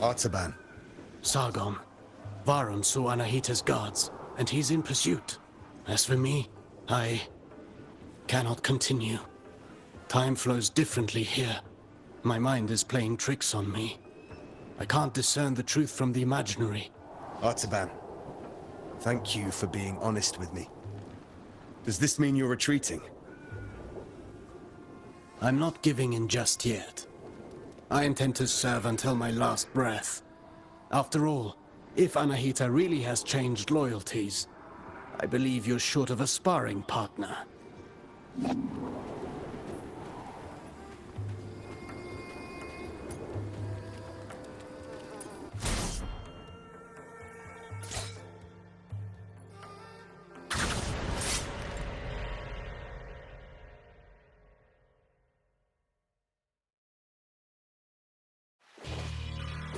Artaban. Sargon. Varun saw Anahita's guards, and he's in pursuit. As for me, I cannot continue. Time flows differently here. My mind is playing tricks on me. I can't discern the truth from the imaginary. Artaban, thank you for being honest with me. Does this mean you're retreating? I'm not giving in just yet. I intend to serve until my last breath. After all, if Anahita really has changed loyalties, I believe you're short of a sparring partner.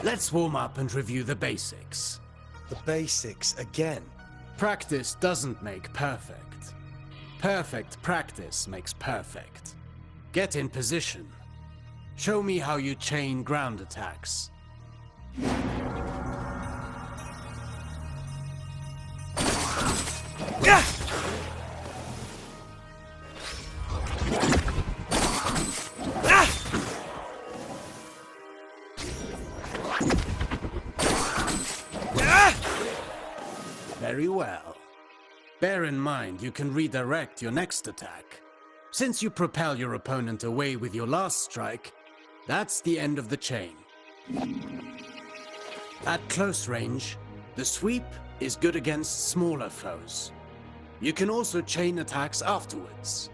Let's warm up and review the basics. The basics again. Practice doesn't make perfect. Perfect practice makes perfect. Get in position. Show me how you chain ground attacks. Very well. Bear in mind you can redirect your next attack. Since you propel your opponent away with your last strike, that's the end of the chain. At close range, the sweep is good against smaller foes. You can also chain attacks afterwards.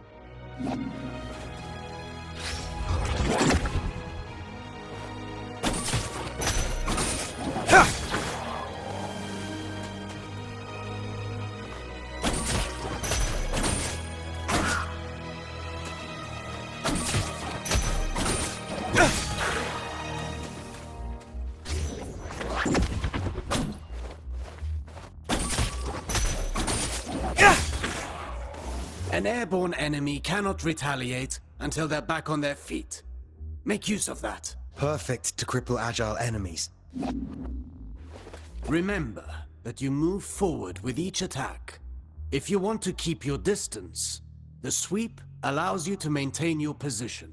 An airborne enemy cannot retaliate until they're back on their feet. Make use of that. Perfect to cripple agile enemies. Remember that you move forward with each attack. If you want to keep your distance, the sweep allows you to maintain your position.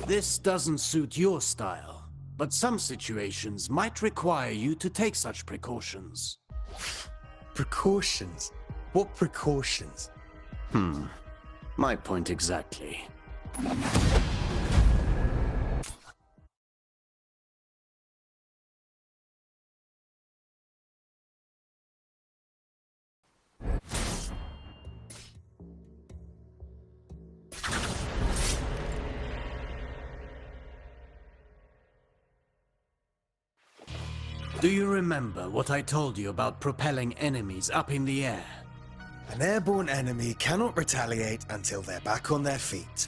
This doesn't suit your style, but some situations might require you to take such precautions. Precautions? What precautions? My point exactly. Do you remember what I told you about propelling enemies up in the air? An airborne enemy cannot retaliate until they're back on their feet.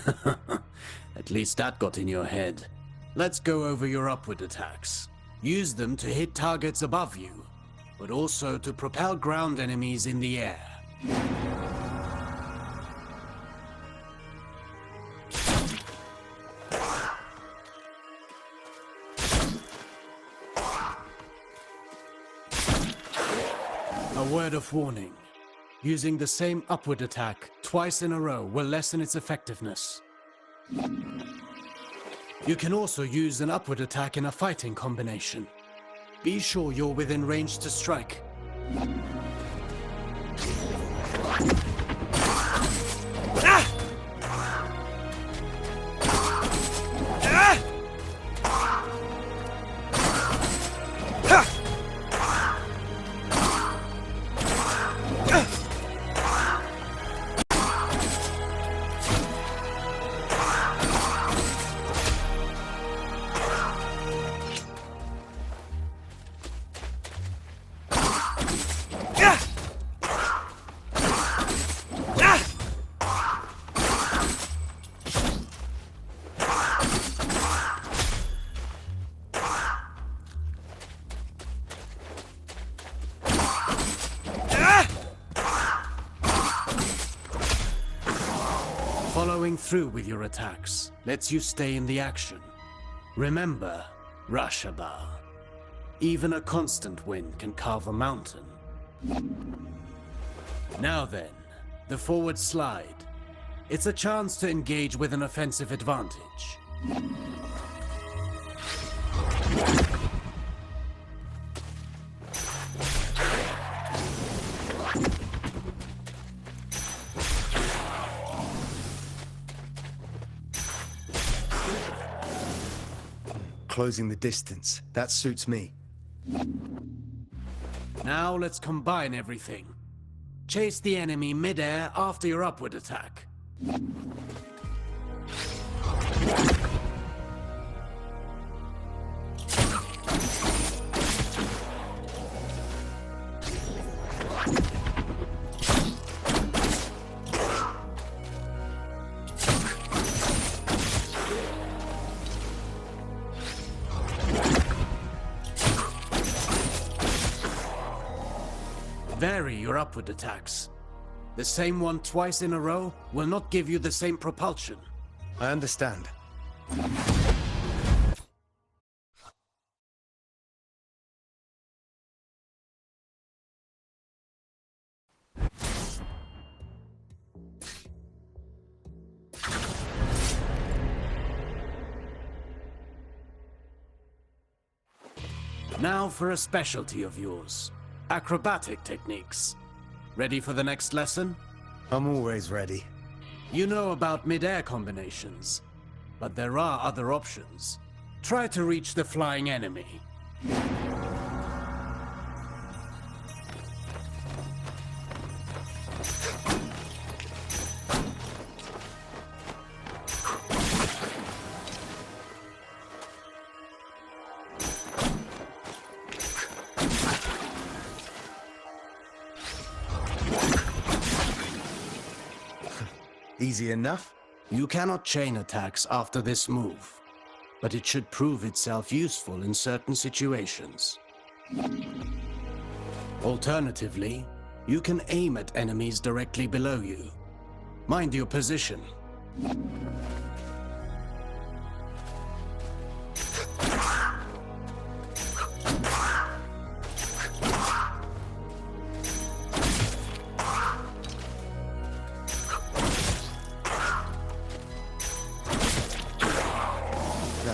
At least that got in your head. Let's go over your upward attacks. Use them to hit targets above you, but also to propel ground enemies in the air. A word of warning. Using the same upward attack twice in a row will lessen its effectiveness. You can also use an upward attack in a fighting combination. Be sure you're within range to strike. Following through with your attacks lets you stay in the action. Remember, Rashaba, even a constant wind can carve a mountain. Now then, the forward slide. It's a chance to engage with an offensive advantage. Closing the distance. That suits me. Now let's combine everything. Chase the enemy mid-air after your upward attack. Vary your upward attacks. The same one twice in a row will not give you the same propulsion. I understand. Now for a specialty of yours. Acrobatic techniques. Ready for the next lesson? I'm always ready. You know about mid-air combinations, but there are other options. Try to reach the flying enemy. Easy enough? You cannot chain attacks after this move, but it should prove itself useful in certain situations. Alternatively, you can aim at enemies directly below you. Mind your position.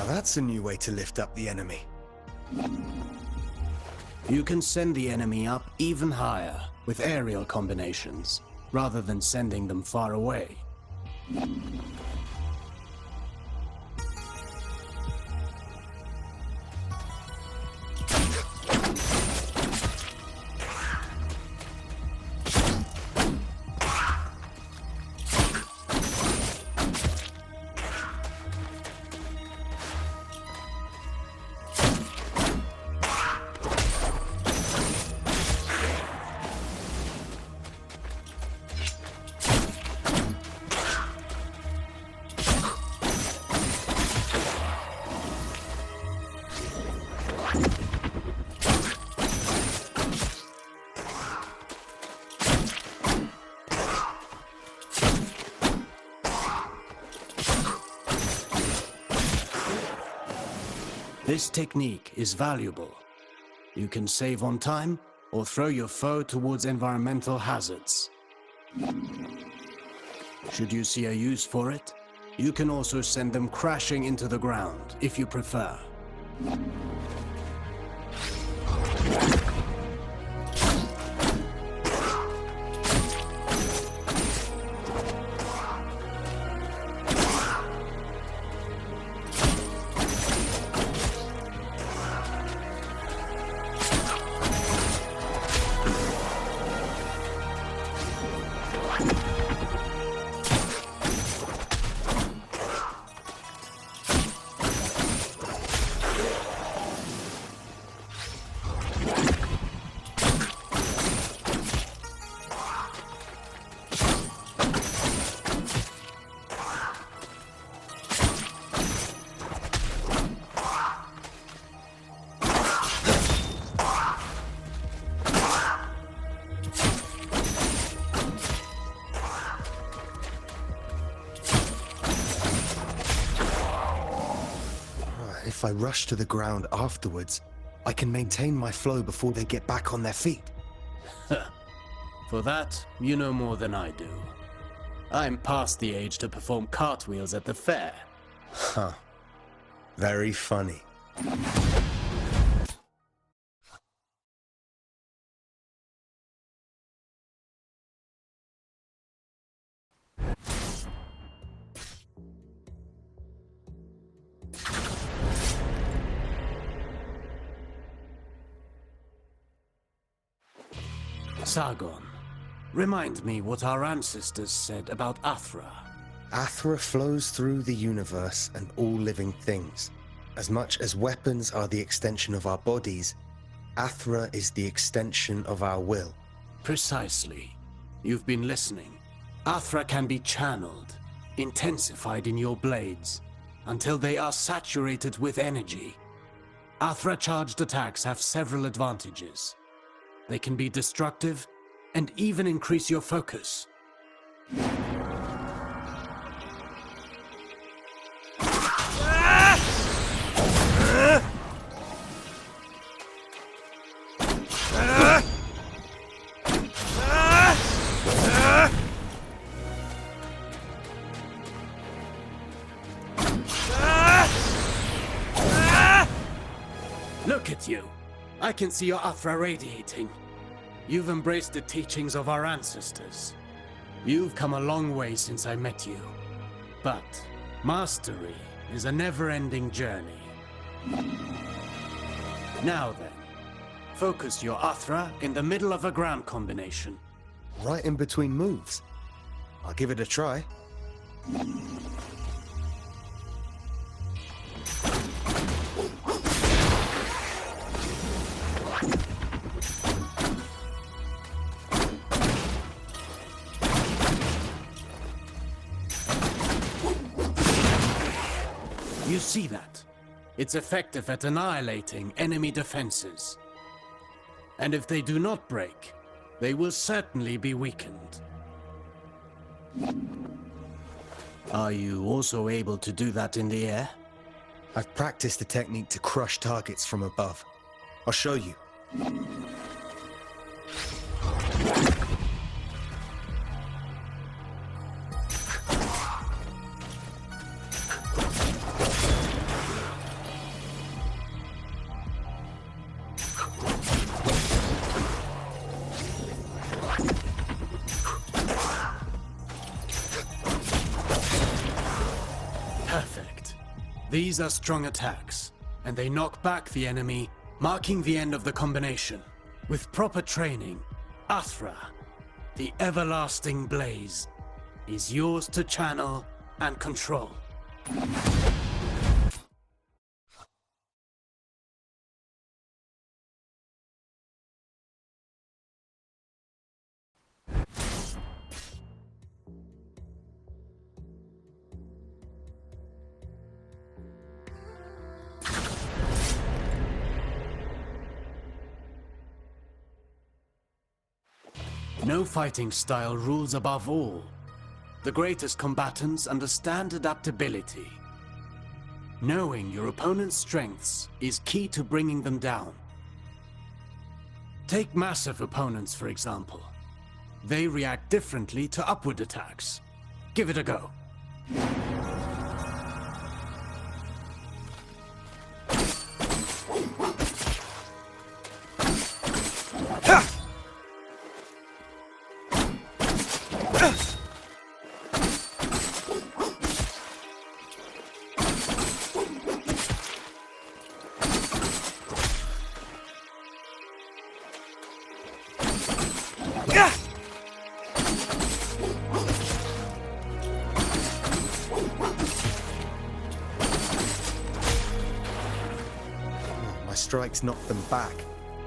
That's a new way to lift up the enemy. You can send the enemy up even higher with aerial combinations, rather than sending them far away. This technique is valuable. You can save on time or throw your foe towards environmental hazards. Should you see a use for it, you can also send them crashing into the ground if you prefer. if I rush to the ground afterwards, I can maintain my flow before they get back on their feet. For that, you know more than I do. I'm past the age to perform cartwheels at the fair. Huh. Very funny. Sargon, remind me what our ancestors said about Athra. Athra flows through the universe and all living things. As much as weapons are the extension of our bodies, Athra is the extension of our will. Precisely. You've been listening. Athra can be channeled, intensified in your blades, until they are saturated with energy. Athra-charged attacks have several advantages. They can be destructive, and even increase your focus. Look at you. I can see your Athra radiating. You've embraced the teachings of our ancestors. You've come a long way since I met you. But mastery is a never-ending journey. Now then, focus your Athra in the middle of a ground combination. Right in between moves. I'll give it a try. You see that? It's effective at annihilating enemy defenses. And if they do not break, they will certainly be weakened. Are you also able to do that in the air? I've practiced the technique to crush targets from above. I'll show you. Perfect. These are strong attacks, and they knock back the enemy, marking the end of the combination. With proper training, Athra, the everlasting blaze, is yours to channel and control. No fighting style rules above all. The greatest combatants understand adaptability. Knowing your opponent's strengths is key to bringing them down. Take massive opponents, for example. They react differently to upward attacks. Give it a go. My strikes knock them back,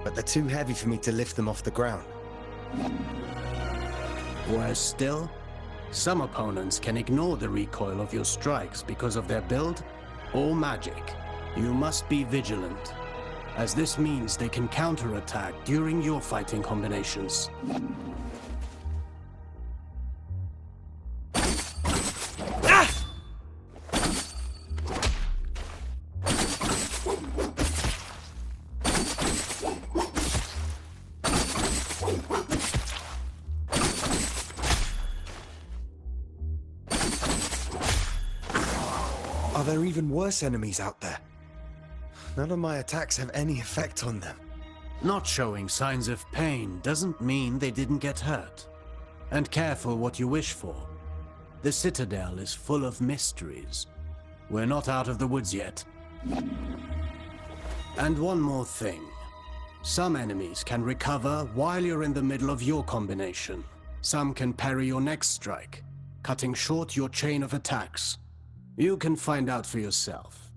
but they're too heavy for me to lift them off the ground. Worse still, some opponents can ignore the recoil of your strikes because of their build or magic. You must be vigilant, as this means they can counterattack during your fighting combinations. Are there even worse enemies out there? None of my attacks have any effect on them. Not showing signs of pain doesn't mean they didn't get hurt. And careful what you wish for. The Citadel is full of mysteries. We're not out of the woods yet. And one more thing. Some enemies can recover while you're in the middle of your combination. Some can parry your next strike, cutting short your chain of attacks. You can find out for yourself.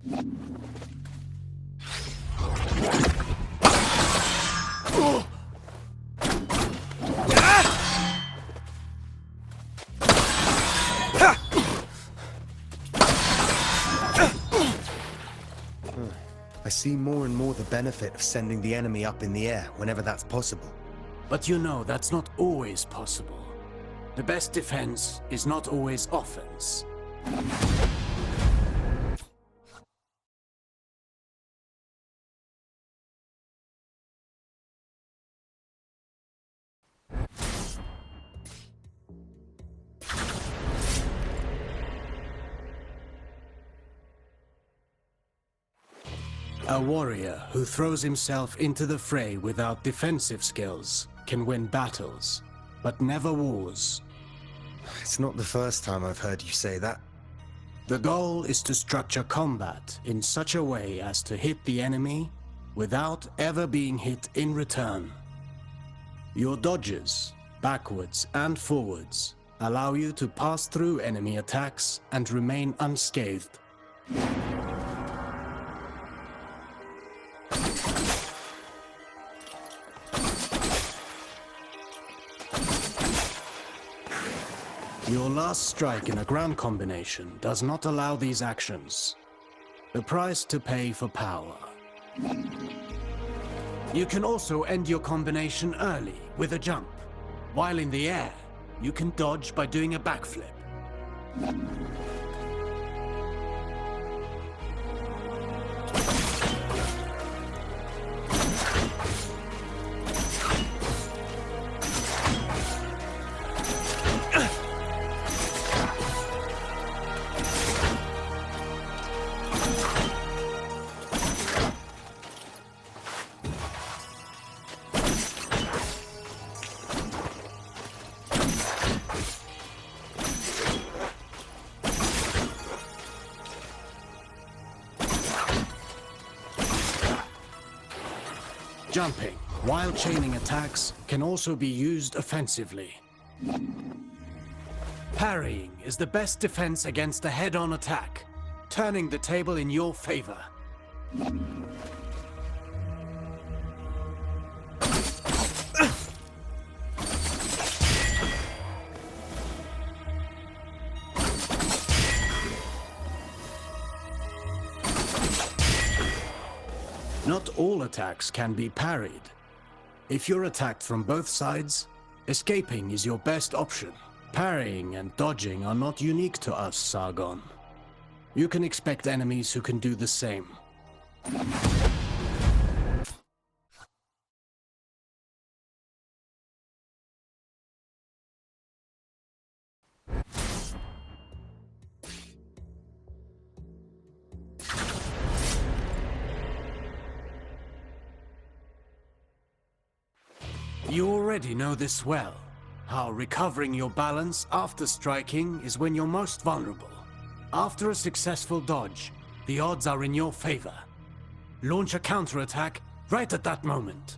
I see more and more the benefit of sending the enemy up in the air whenever that's possible. But you know that's not always possible. The best defense is not always offense. A warrior who throws himself into the fray without defensive skills can win battles, but never wars. It's not the first time I've heard you say that. The goal is to structure combat in such a way as to hit the enemy without ever being hit in return. Your dodges, backwards and forwards, allow you to pass through enemy attacks and remain unscathed. Your last strike in a ground combination does not allow these actions. The price to pay for power. You can also end your combination early with a jump. While in the air, you can dodge by doing a backflip. Jumping, while chaining attacks, can also be used offensively. Parrying is the best defense against a head-on attack, turning the table in your favor. Not all attacks can be parried. If you're attacked from both sides, escaping is your best option. Parrying and dodging are not unique to us, Sargon. You can expect enemies who can do the same. You already know this well, how recovering your balance after striking is when you're most vulnerable. After a successful dodge, the odds are in your favor. Launch a counterattack right at that moment.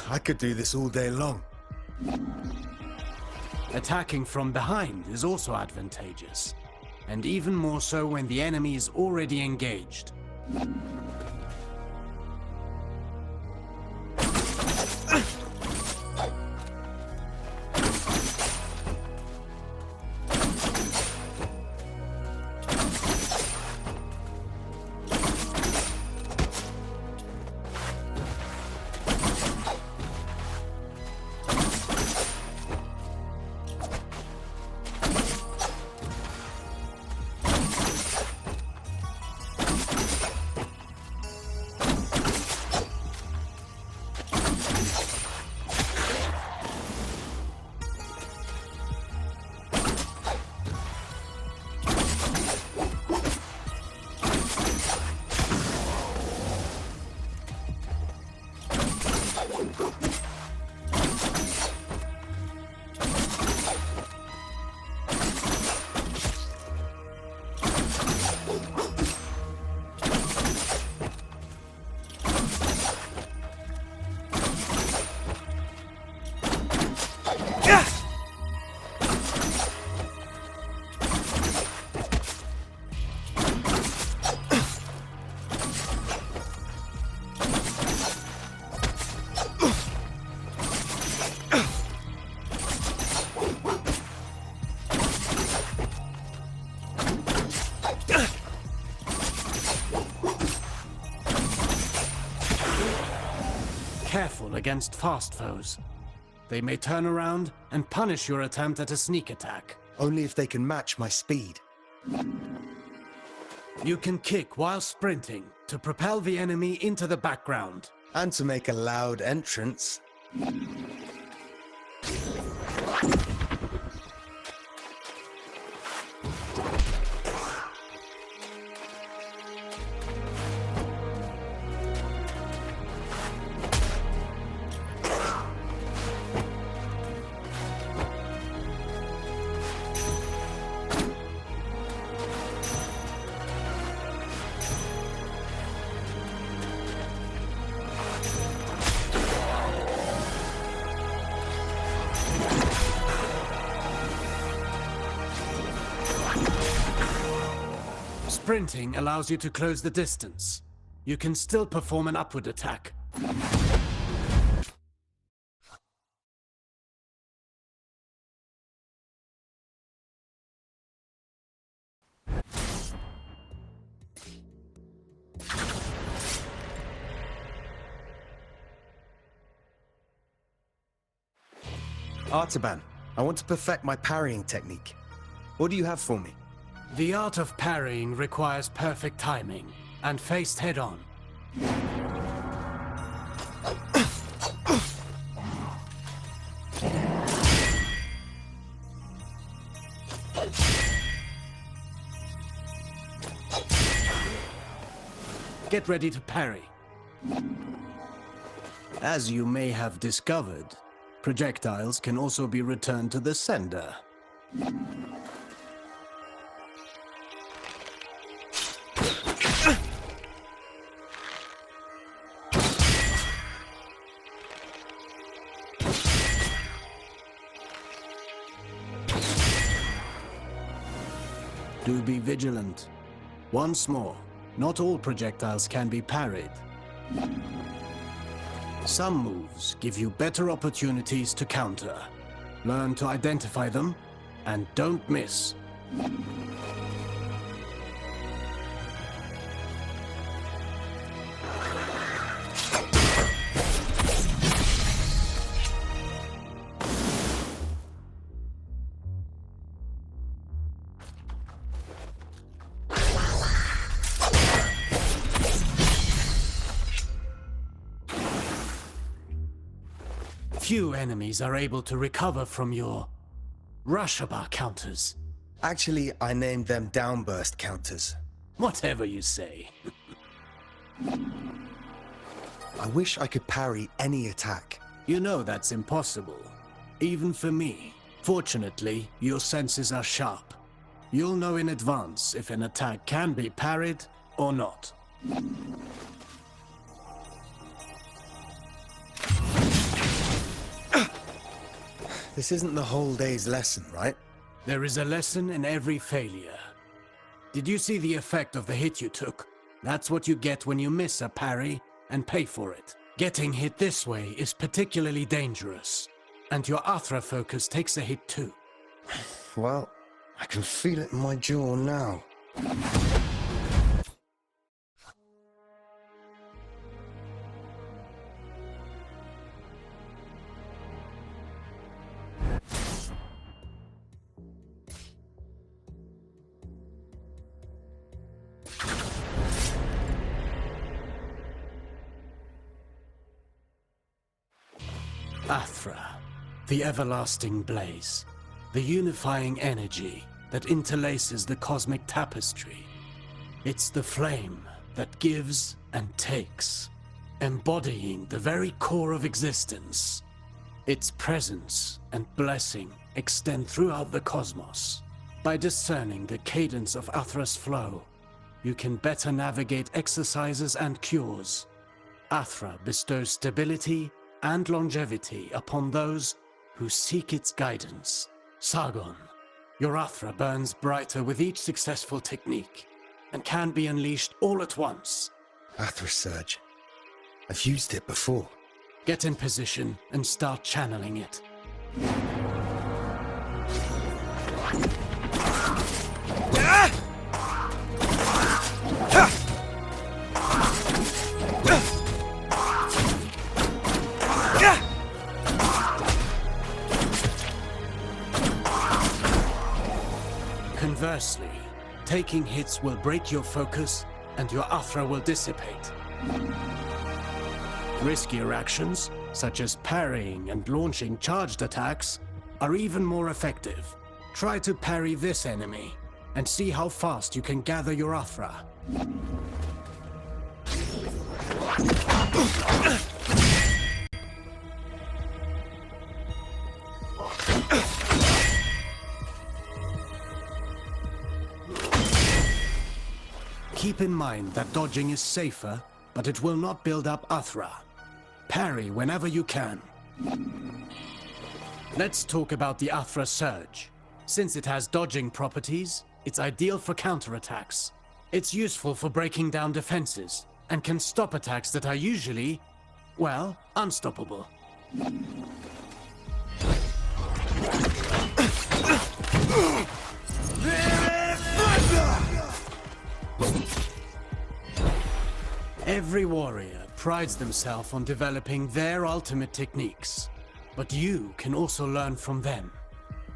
I could do this all day long. Attacking from behind is also advantageous, and even more so when the enemy is already engaged. Careful against fast foes. They may turn around and punish your attempt at a sneak attack. Only if they can match my speed. You can kick while sprinting to propel the enemy into the background. And to make a loud entrance. Sprinting allows you to close the distance. You can still perform an upward attack. Artaban, I want to perfect my parrying technique. What do you have for me? The art of parrying requires perfect timing, and faced head-on. Get ready to parry. As you may have discovered, projectiles can also be returned to the sender. Do be vigilant. Once more, not all projectiles can be parried. Some moves give you better opportunities to counter. Learn to identify them, and don't miss. Few enemies are able to recover from your Rushabar counters. Actually, I named them downburst counters. Whatever you say. I wish I could parry any attack. You know that's impossible. Even for me. Fortunately, your senses are sharp. You'll know in advance if an attack can be parried or not. This isn't the whole day's lesson, right? There is a lesson in every failure. Did you see the effect of the hit you took? That's what you get when you miss a parry and pay for it. Getting hit this way is particularly dangerous. And your Athra focus takes a hit too. Well, I can feel it in my jaw now. Athra, the everlasting blaze, the unifying energy that interlaces the cosmic tapestry. It's the flame that gives and takes. embodying the very core of existence. Its presence and blessing extend throughout the cosmos. By discerning the cadence of Athra's flow, you can better navigate exercises and cures. Athra bestows stability and longevity upon those who seek its guidance. Sargon, your Athra burns brighter with each successful technique, and can be unleashed all at once. Athra Surge. I've used it before. Get in position and start channeling it. Conversely, taking hits will break your focus and your Athra will dissipate. Riskier actions, such as parrying and launching charged attacks, are even more effective. Try to parry this enemy, and see how fast you can gather your Athra. Keep in mind that dodging is safer, but it will not build up Athra. Parry whenever you can. Let's talk about the Athra Surge. Since it has dodging properties, it's ideal for counterattacks. It's useful for breaking down defenses, and can stop attacks that are usually, well, unstoppable. Every warrior prides themselves on developing their ultimate techniques, but you can also learn from them.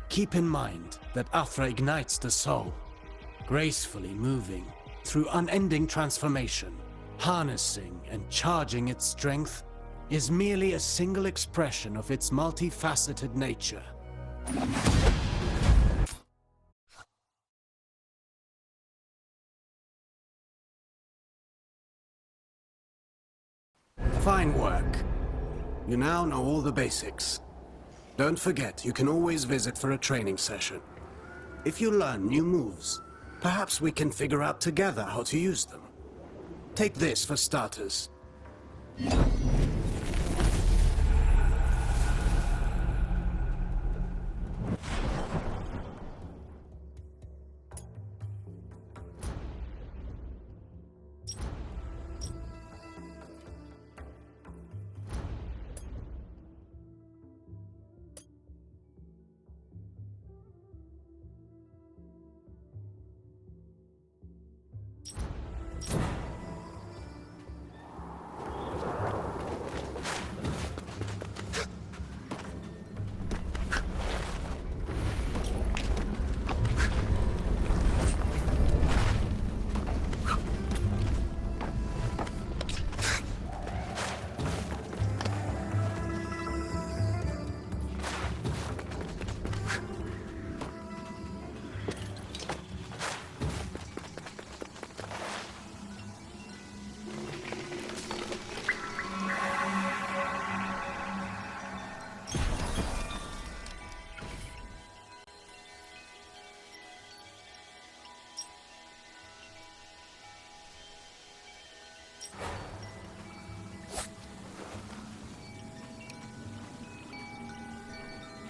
Keep in mind that Athra ignites the soul, gracefully moving through unending transformation. Harnessing and charging its strength is merely a single expression of its multifaceted nature. Fine work. You now know all the basics. Don't forget, you can always visit for a training session. If you learn new moves, perhaps we can figure out together how to use them. Take this for starters.